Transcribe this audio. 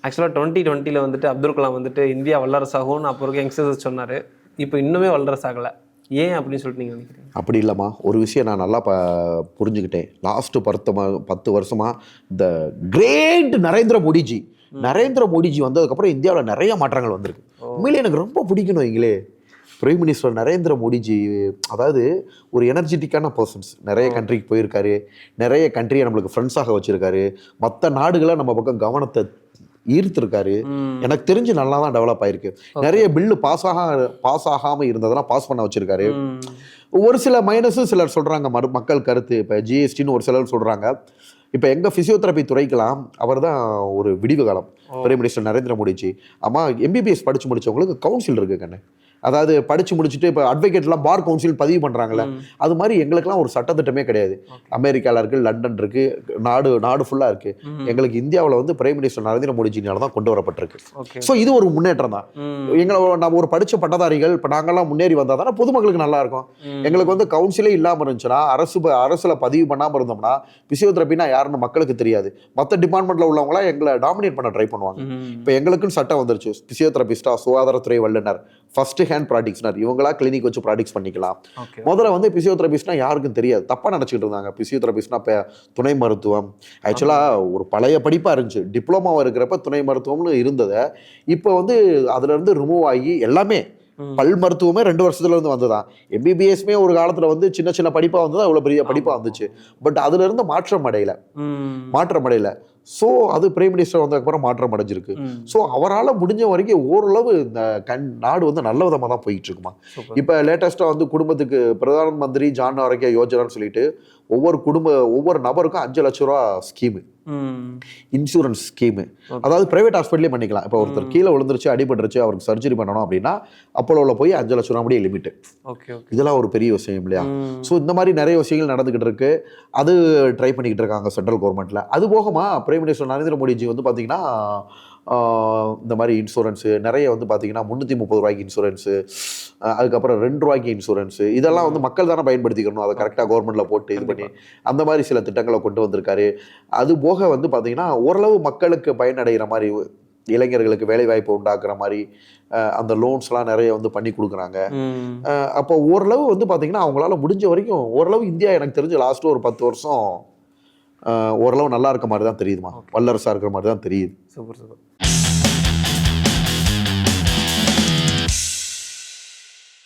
ஆக்சுவலாக 2020 வந்துட்டு அப்துல் கலாம் வந்துட்டு இந்தியா வல்லரசாகும்னு அப்போ இருக்க யங்ஸ்டர்ஸ் சொன்னார். இப்போ இன்னுமே வல்லரசாகலை. ஏன் அப்படின்னு சொல்லிட்டு நீங்கள் நினைக்கிறீங்க? அப்படி இல்லைம்மா, ஒரு விஷயம் நான் நல்லா புரிஞ்சுக்கிட்டேன். லாஸ்ட்டு 10 வருஷமாக இந்த கிரேட் நரேந்திர மோடிஜி வந்ததுக்கப்புறம் இந்தியாவில் நிறைய மாற்றங்கள் வந்திருக்கு. உண்மையிலே எனக்கு ரொம்ப பிடிக்கணும். வைங்களே, பிரைம் மினிஸ்டர் நரேந்திர மோடிஜி அதாவது ஒரு எனர்ஜெட்டிக்கான பர்சன்ஸ். நிறைய கண்ட்ரிக்கு போயிருக்காரு, நிறைய கண்ட்ரியை நம்மளுக்கு ஃப்ரெண்ட்ஸாக வச்சுருக்காரு, மற்ற நாடுகளை நம்ம பக்கம் கவனத்தை ஈர்த்திருக்காரு. எனக்கு தெரிஞ்சு நல்லா தான் டெவலப் ஆயிருக்கு. நிறைய பில்லு பாஸ் ஆகாமல் இருந்ததெல்லாம் பாஸ் பண்ண வச்சிருக்காரு. ஒரு சில மைனஸும் சிலர் சொல்கிறாங்க, மக்கள் கருத்து. இப்போ ஜிஎஸ்டின்னு ஒரு சிலர் சொல்கிறாங்க. இப்போ எங்கள் ஃபிசியோதெரப்பி துறைக்கெல்லாம் அவர் தான் ஒரு விடிவு காலம், பிரைம் மினிஸ்டர் நரேந்திர மோடிஜி. ஆமாம், எம்பிபிஎஸ் படித்து முடித்தவங்களுக்கு கவுன்சில் இருக்குது கண்ணு. அதாவது படித்து முடிச்சுட்டு இப்போ அட்வொகேட்லாம் பார் கவுன்சில் பதிவு பண்ணுறாங்களே, அது மாதிரி எங்களுக்கெல்லாம் ஒரு சட்டத்திட்டமே கிடையாது. அமெரிக்காவில் இருக்குது, லண்டன் இருக்குது, நாடு ஃபுல்லாக இருக்குது. எங்களுக்கு இந்தியாவில் வந்து பிரைம் மினிஸ்டர் நரேந்திர மோடிஜினால தான் கொண்டு வரப்பட்டிருக்கு. ஸோ இது ஒரு முன்னேற்றம் தான். நம்ம ஒரு படித்த பட்டதாரிகள் இப்போ நாங்கள்லாம் முன்னேறி வந்தால் தானே பொதுமக்களுக்கு நல்லா இருக்கும். எங்களுக்கு வந்து கவுன்சிலே இல்லாமல் இருந்துச்சுன்னா, அரசில் பதிவு பண்ணாமல் இருந்தோம்னா, பிசியோதெரப்பினா யாருன்னு மக்களுக்கு தெரியாது. மற்ற டிபார்ட்மெண்ட்டில் உள்ளவங்களாம் எங்களை டாமினேட் பண்ண ட்ரை பண்ணுவாங்க. இப்போ எங்களுக்குன்னு சட்டம் வந்துருச்சு. பிசியோதெரபிஸ்டா, சுகாதாரத்துறை வல்லுநர், ஃபர்ஸ்ட் ஹேண்ட் ப்ராக்டிஷனர், இவங்களா கிளினிக் வச்சு ப்ராக்டிஸ் பண்ணிக்கலாம். முதல்ல வந்து பிசியோதெரபிஸ்ட்னா யாருக்கும் தெரியாது, தப்பாக நினச்சிக்கிட்டு இருந்தாங்க. பிசியோதெரபிஸ்ட்னா இப்போ துணை மருத்துவம். ஆக்சுவலாக ஒரு பழைய படிப்பாக இருந்துச்சு. டிப்ளமாவாக இருக்கிறப்ப துணை மருத்துவம்னு இருந்ததை இப்போ வந்து அதுலேருந்து ரிமூவ் ஆகி எல்லாமே பல் மருத்துவமே 2 வருஷத்துல இருந்து வந்துதான். எம்பிபிஎஸ்மே ஒரு காலத்துல வந்து சின்ன சின்ன படிப்பா வந்தது, அவ்வளவு பெரிய படிப்பா வந்துச்சு. பட் அதுல இருந்து மாற்றம் அடையல. ஸோ அது பிரைம் மினிஸ்டர் வந்ததுக்கப்புறம் மாற்றம் அடைஞ்சிருக்கு. ஸோ அவரால் முடிஞ்ச வரைக்கும் ஓரளவு இந்த நாடு வந்து நல்ல விதமாக தான் போயிட்டு இருக்குமா. இப்போ லேட்டஸ்ட்டாக வந்து குடும்பத்துக்கு பிரதான் மந்திரி ஜான் ஆரோக்கிய யோஜனான்னு சொல்லிட்டு ஒவ்வொரு நபருக்கும் 5 லட்ச ரூபா ஸ்கீமு, இன்சூரன்ஸ் ஸ்கீமு. அதாவது பிரைவேட் ஹாஸ்பிட்டலே பண்ணிக்கலாம். இப்போ ஒருத்தர் கீழே விழுந்துருச்சு, அடிபட்டுருச்சு, அவருக்கு சர்ஜரி பண்ணணும் அப்படின்னா அப்போலோவில் போய் 5 லட்ச ரூபா முடிய லிமிட்டு. இதெல்லாம் ஒரு பெரிய விஷயம் இல்லையா? ஸோ இந்த மாதிரி நிறைய விஷயங்கள் நடந்துகிட்டு இருக்கு. அது ட்ரை பண்ணிக்கிட்டு இருக்காங்க சென்ட்ரல் கவர்மெண்ட்ல. அது போகமா பிரைம் மினிஸ்டர் நரேந்திர மோடிஜி வந்து பார்த்தீங்கன்னா இந்த மாதிரி இன்சூரன்ஸு நிறைய வந்து பார்த்தீங்கன்னா 330 ரூபாய்க்கு இன்சூரன்ஸு, அதுக்கப்புறம் 2 ரூபாய்க்கு இன்சூரன்ஸு, இதெல்லாம் வந்து மக்கள் தானே பயன்படுத்திக்கணும். அதை கரெக்டாக கவர்மெண்ட்டில் போட்டு இது பண்ணி அந்த மாதிரி சில திட்டங்களை கொண்டு வந்திருக்காரு. அது போக வந்து பார்த்தீங்கன்னா ஓரளவு மக்களுக்கு பயனடைகிற மாதிரி, இளைஞர்களுக்கு வேலைவாய்ப்பு உண்டாக்குற மாதிரி அந்த லோன்ஸ்லாம் நிறைய வந்து பண்ணி கொடுக்குறாங்க. அப்போ ஓரளவு வந்து பார்த்தீங்கன்னா அவங்களால முடிஞ்ச வரைக்கும் ஓரளவு இந்தியா எனக்கு தெரிஞ்ச லாஸ்ட்டு ஒரு 10 வருஷம் ஓரளவு நல்லா இருக்க மாதிரி தான் தெரியுதுமா, வல்லரசாக இருக்கிற மாதிரி தான் தெரியுது. சூப்பர்.